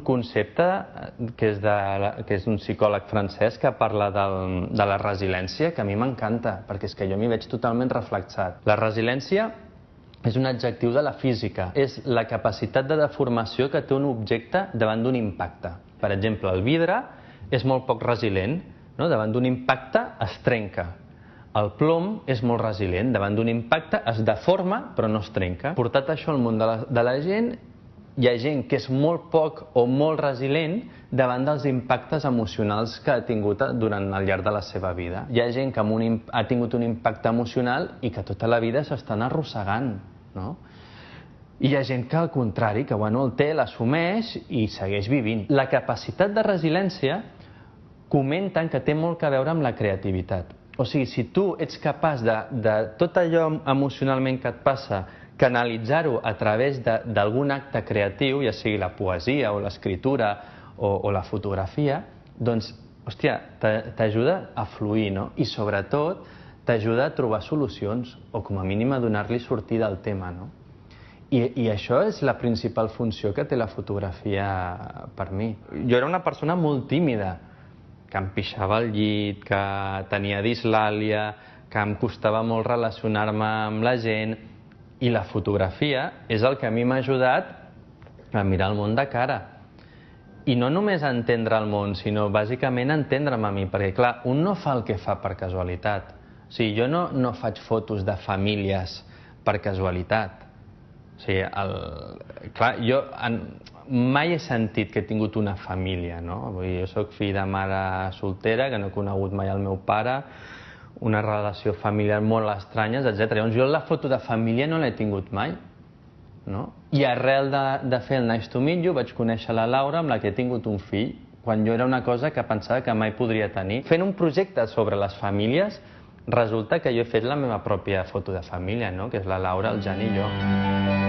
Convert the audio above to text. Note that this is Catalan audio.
concepte que és d'un psicòleg francès que parla de la resiliència, que a mi m'encanta, perquè és que jo m'hi veig totalment reflexat. La resiliència és un adjectiu de la física, és la capacitat de deformació que té un objecte davant d'un impacte. Per exemple, el vidre és molt poc resilient, no? Davant d'un impacte es trenca. El plom és molt resilient, davant d'un impacte es deforma però no es trenca. Portat això al món de la gent, hi ha gent que és molt poc o molt resilient davant dels impactes emocionals que ha tingut durant el llarg de la seva vida. Hi ha gent que ha tingut un impacte emocional i que tota la vida s'estan arrossegant, no? I hi ha gent que, al contrari, que el té, l'assumeix i segueix vivint. La capacitat de resiliència comenten que té molt a veure amb la creativitat. O sigui, si tu ets capaç de tot allò emocionalment que et passa, canalitzar-ho a través d'algun acte creatiu, ja sigui la poesia o l'escriptura o la fotografia, doncs, hòstia, t'ajuda a fluir, no? I sobretot t'ajuda a trobar solucions o com a mínim a donar-li sortida al tema, no? I això és la principal funció que té la fotografia per mi. Jo era una persona molt tímida, que em pixava al llit, que tenia dislàlia, que em costava molt relacionar-me amb la gent, i la fotografia és el que a mi m'ha ajudat a mirar el món de cara. I no només a entendre el món, sinó bàsicament a entendre'm a mi, perquè clar, un no fa el que fa per casualitat. O sigui, jo no faig fotos de famílies per casualitat. O sigui, clar, jo mai he sentit que he tingut una família, no? Vull dir, jo soc fill de mare soltera, que no he conegut mai el meu pare, una relació familiar molt estranyes, etc. Llavors jo la foto de família no l'he tingut mai, no? I arrel de fer el Nice to Meet You vaig conèixer la Laura, amb la que he tingut un fill, quan jo era una cosa que pensava que mai podria tenir. Fent un projecte sobre les famílies, resulta que jo he fet la meva pròpia foto de família, no? Que és la Laura, el Jan i jo.